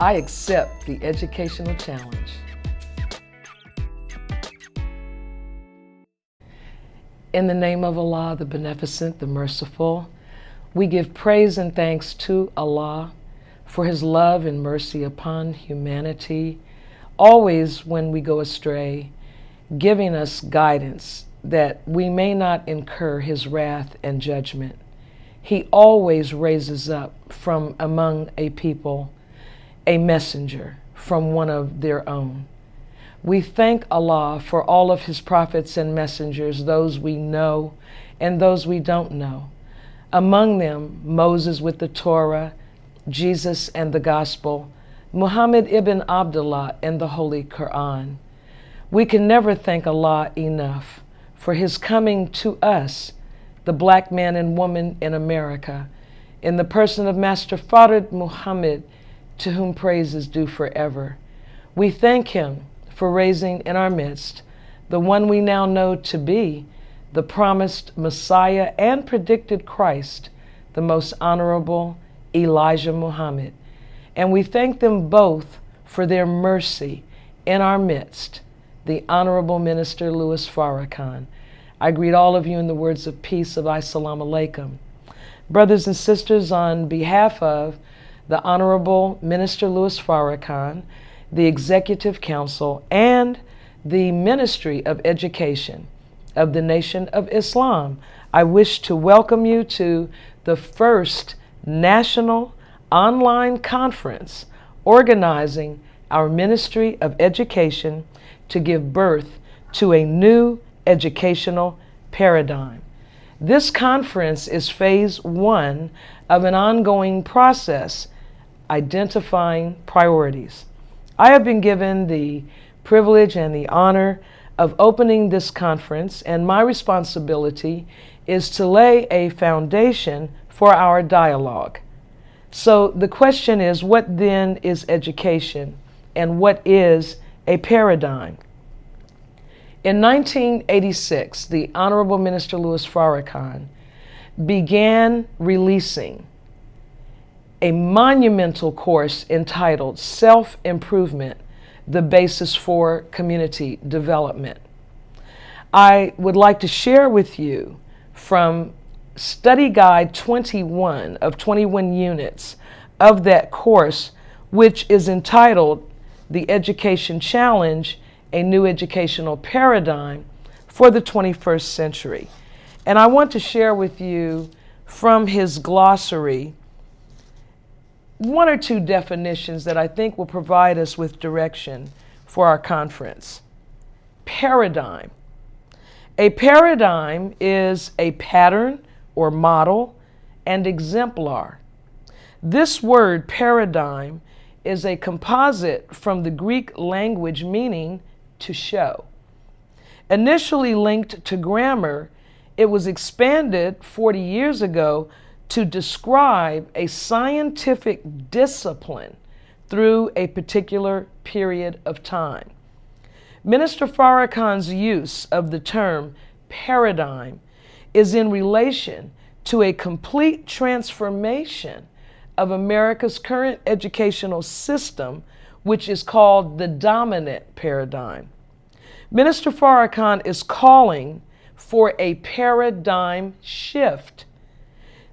I accept the educational challenge. In the name of Allah, the Beneficent, the Merciful, we give praise and thanks to Allah for His love and mercy upon humanity, always when we go astray, giving us guidance that we may not incur His wrath and judgment. He always raises up from among a people a messenger from one of their own. We thank Allah for all of His prophets and messengers, those we know and those we don't know. Among them, Moses with the Torah, Jesus and the Gospel, Muhammad ibn Abdullah and the Holy Quran. We can never thank Allah enough for His coming to us, the black man and woman in America, in the person of Master Fard Muhammad, to whom praise is due forever. We thank Him for raising in our midst the one we now know to be the promised Messiah and predicted Christ, the most honorable Elijah Muhammad. And we thank them both for their mercy in our midst, the Honorable Minister Louis Farrakhan. I greet all of you in the words of peace of Assalamu alaikum. Brothers and sisters, on behalf of the Honorable Minister Louis Farrakhan, the Executive Council, and the Ministry of Education of the Nation of Islam, I wish to welcome you to the first national online conference organizing our Ministry of Education to give birth to a new educational paradigm. This conference is phase one of an ongoing process identifying priorities. I have been given the privilege and the honor of opening this conference, and my responsibility is to lay a foundation for our dialogue. So the question is, what then is education, and what is a paradigm? In 1986, the Honorable Minister Louis Farrakhan began releasing a monumental course entitled Self-Improvement, the Basis for Community Development. I would like to share with you from Study Guide 21 of 21 units of that course, which is entitled The Education Challenge, a New Educational Paradigm for the 21st Century. And I want to share with you from his glossary one or two definitions that I think will provide us with direction for our conference. Paradigm. A paradigm is a pattern or model and exemplar. This word paradigm is a composite from the Greek language meaning to show. Initially linked to grammar, it was expanded 40 years ago to describe a scientific discipline through a particular period of time. Minister Farrakhan's use of the term paradigm is in relation to a complete transformation of America's current educational system, which is called the dominant paradigm. Minister Farrakhan is calling for a paradigm shift.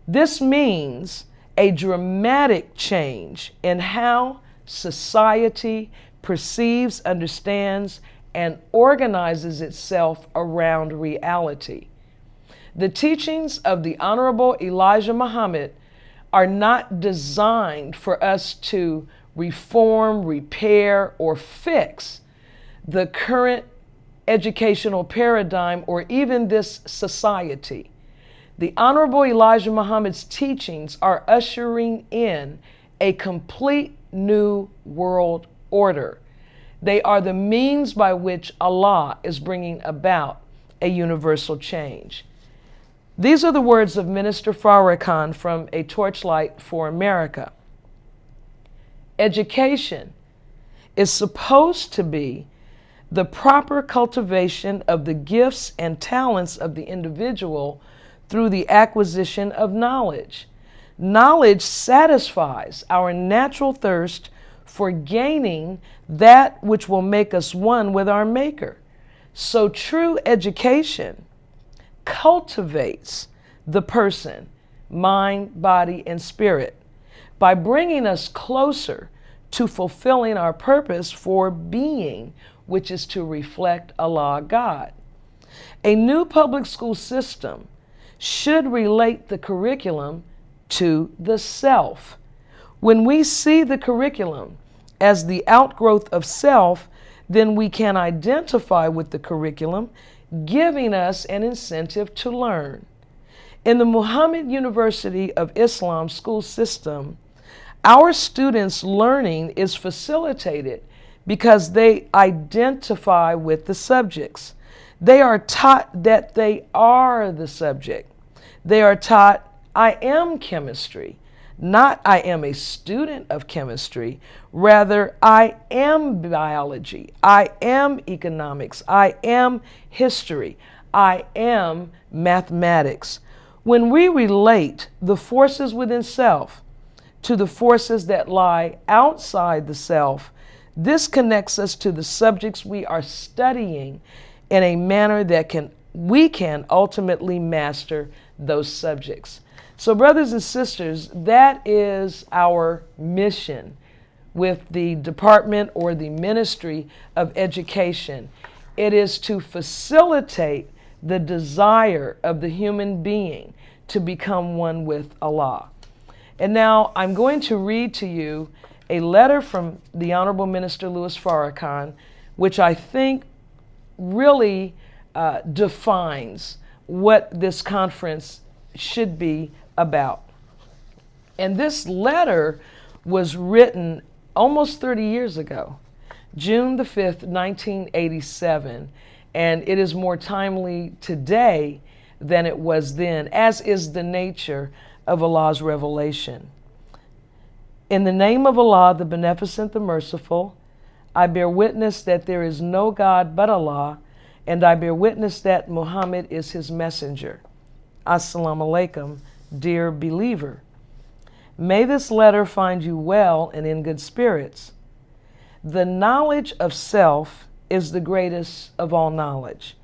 This means a dramatic change in how society perceives, understands, and organizes itself around reality. The teachings of the Honorable Elijah Muhammad are not designed for us to reform, repair, or fix the current educational paradigm or even this society. The Honorable Elijah Muhammad's teachings are ushering in a complete new world order. They are the means by which Allah is bringing about a universal change. These are the words of Minister Farrakhan from A Torchlight for America. Education is supposed to be the proper cultivation of the gifts and talents of the individual through the acquisition of knowledge. Knowledge satisfies our natural thirst for gaining that which will make us one with our Maker. So true education cultivates the person, mind, body, and spirit by bringing us closer to fulfilling our purpose for being, which is to reflect Allah, God. A new public school system should relate the curriculum to the self. When we see the curriculum as the outgrowth of self, then we can identify with the curriculum, giving us an incentive to learn. In the Muhammad University of Islam school system, our students' learning is facilitated because they identify with the subjects. They are taught that they are the subject. They are taught, I am chemistry, not I am a student of chemistry. Rather, I am biology. I am economics. I am history. I am mathematics. When we relate the forces within self to the forces that lie outside the self, this connects us to the subjects we are studying in a manner that we can ultimately master those subjects. So, brothers and sisters, that is our mission with the Department or the Ministry of Education. It is to facilitate the desire of the human being to become one with Allah. And now I'm going to read to you a letter from the Honorable Minister Louis Farrakhan, which I think really defines what this conference should be about. And this letter was written almost 30 years ago, June the 5th, 1987, and it is more timely today than it was then, as is the nature of Allah's revelation. In the name of Allah, the Beneficent, the Merciful, I bear witness that there is no God but Allah, and I bear witness that Muhammad is his messenger. Assalamu alaikum, dear believer. May this letter find you well and in good spirits. The knowledge of self is the greatest of all knowledge.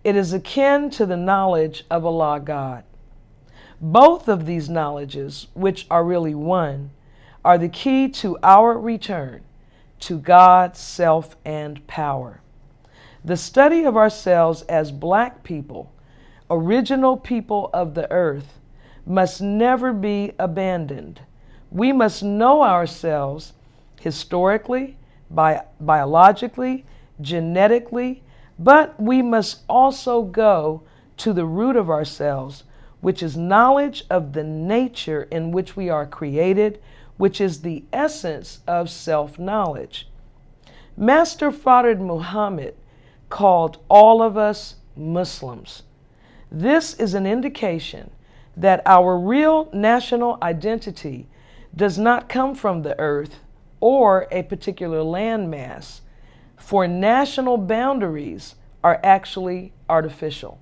It is akin to the knowledge of Allah, God. Both of these knowledges, which are really one, are the key to our return to God, self, and power. The study of ourselves as black people, original people of the earth, must never be abandoned. We must know ourselves historically, biologically, genetically, but we must also go to the root of ourselves, which is knowledge of the nature in which we are created, which is the essence of self-knowledge. Master Fard Muhammad called all of us Muslims. This is an indication that our real national identity does not come from the earth or a particular landmass, for national boundaries are actually artificial.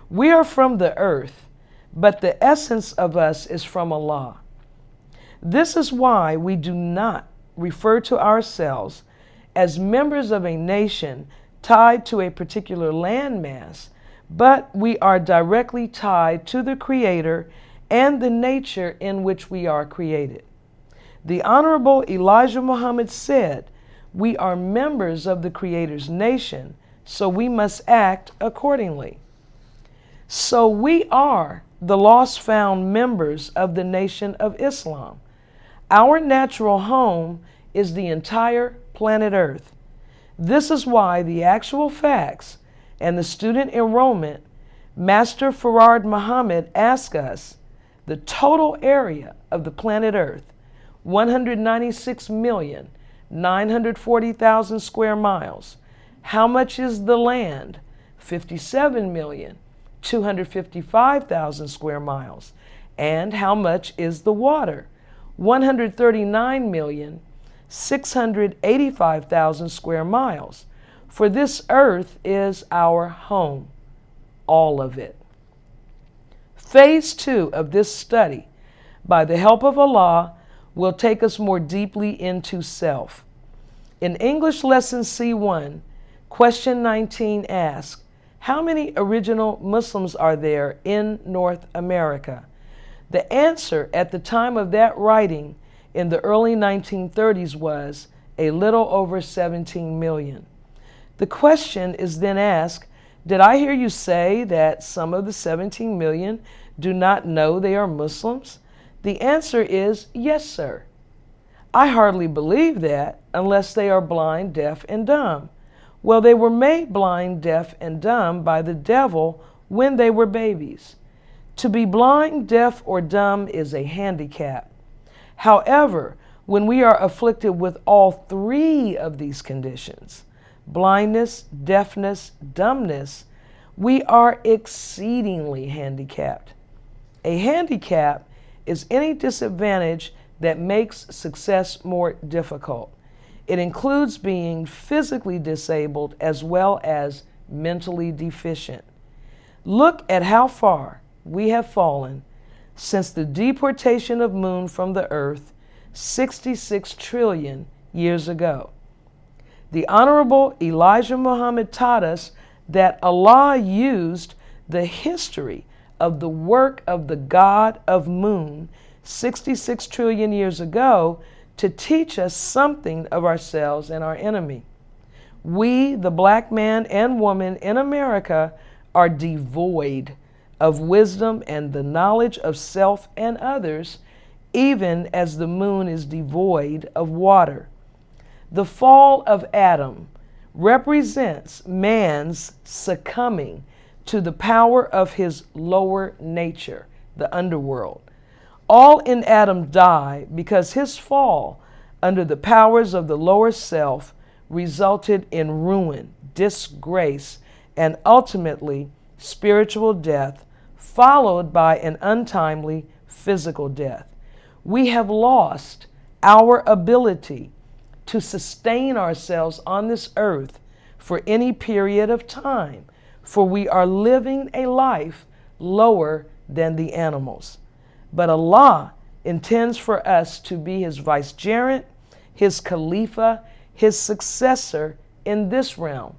We are from the earth, but the essence of us is from Allah. This is why we do not refer to ourselves as members of a nation tied to a particular landmass, but we are directly tied to the Creator and the nature in which we are created. The Honorable Elijah Muhammad said, "We are members of the Creator's nation, so we must act accordingly." So we are the lost found members of the Nation of Islam. Our natural home is the entire planet Earth. This is why the actual facts and the student enrollment, Master Fard Muhammad asked us, the total area of the planet Earth, 196,940,000 square miles. How much is the land? 57,255,000 square miles. And how much is the water? 139,685,000 square miles. For this earth is our home, all of it. Phase 2 of this study, by the help of Allah, will take us more deeply into self. In English Lesson C1, question 19 asks, how many original Muslims are there in North America? The answer at the time of that writing in the early 1930s was a little over 17 million. The question is then asked, did I hear you say that some of the 17 million do not know they are Muslims? The answer is yes, sir. I hardly believe that unless they are blind, deaf, and dumb. Well, they were made blind, deaf, and dumb by the devil when they were babies. To be blind, deaf, or dumb is a handicap. However, when we are afflicted with all three of these conditions, blindness, deafness, dumbness, we are exceedingly handicapped. A handicap is any disadvantage that makes success more difficult. It includes being physically disabled as well as mentally deficient. Look at how far we have fallen since the deportation of Moon from the Earth 66 trillion years ago. The Honorable Elijah Muhammad taught us that Allah used the history of the work of the God of Moon 66 trillion years ago to teach us something of ourselves and our enemy. We, the black man and woman in America, are devoid of wisdom and the knowledge of self and others, even as the moon is devoid of water. The fall of Adam represents man's succumbing to the power of his lower nature, the underworld. All in Adam die because his fall under the powers of the lower self resulted in ruin, disgrace, and ultimately spiritual death, followed by an untimely physical death. We have lost our ability to sustain ourselves on this earth for any period of time, for we are living a life lower than the animals. But Allah intends for us to be His vicegerent, His Khalifa, His successor in this realm.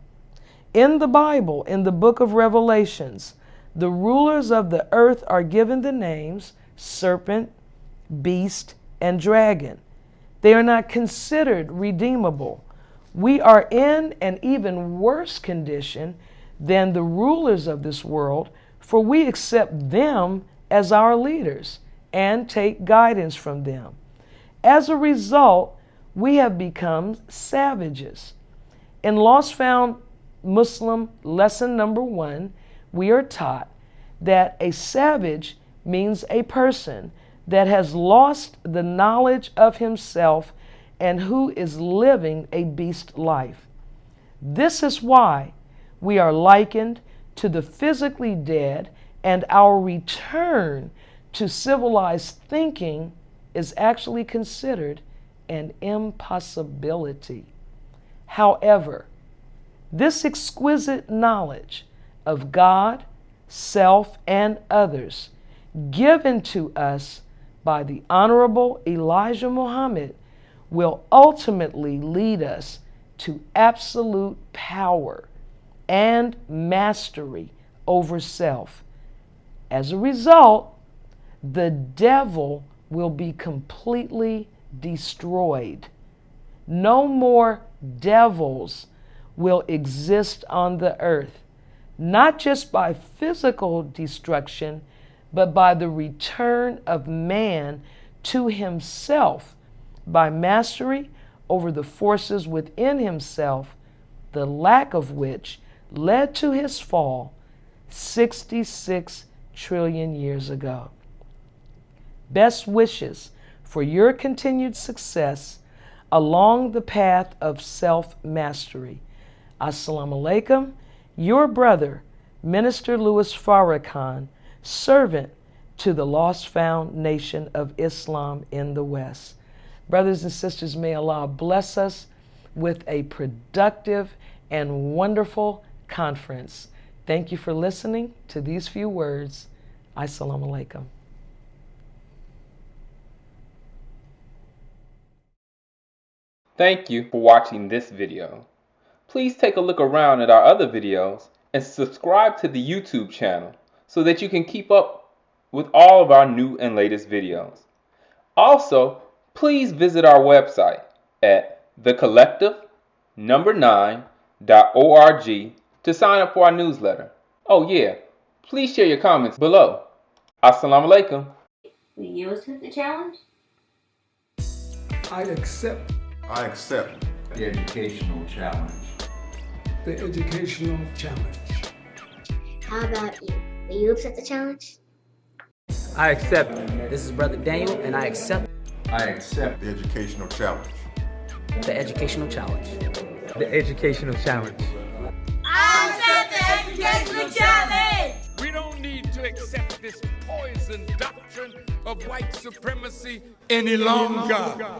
In the Bible, in the book of Revelations, the rulers of the earth are given the names serpent, beast, and dragon. They are not considered redeemable. We are in an even worse condition than the rulers of this world, for we accept them as our leaders and take guidance from them. As a result, we have become savages. In Lost Found Muslim lesson number 1, we are taught that a savage means a person that has lost the knowledge of himself and who is living a beast life. This is why we are likened to the physically dead, and our return to civilized thinking is actually considered an impossibility. However, this exquisite knowledge of God, self, and others given to us by the Honorable Elijah Muhammad will ultimately lead us to absolute power and mastery over self. As a result, the devil will be completely destroyed. No more devils will exist on the earth, not just by physical destruction, but by the return of man to himself by mastery over the forces within himself, the lack of which led to his fall 66 trillion years ago. Best wishes for your continued success along the path of self-mastery. Assalamu alaikum, your brother, Minister Louis Farrakhan, servant to the lost found nation of Islam in the West. Brothers and sisters, may Allah bless us with a productive and wonderful conference. Thank you for listening to these few words. Assalamu alaikum. Thank you for watching this video. Please take a look around at our other videos and subscribe to the YouTube channel so that you can keep up with all of our new and latest videos. Also, please visit our website at thecollective9.org to sign up for our newsletter. Oh yeah, please share your comments below. Assalamu alaikum. Will you accept the challenge? I accept I accept the educational challenge. the educational challenge. How about you? Will you accept the challenge? I accept. This is Brother Daniel, and I accept I accept the educational challenge. the educational challenge. The educational challenge. I accept the educational challenge! We don't need to accept this poison doctrine of white supremacy any longer.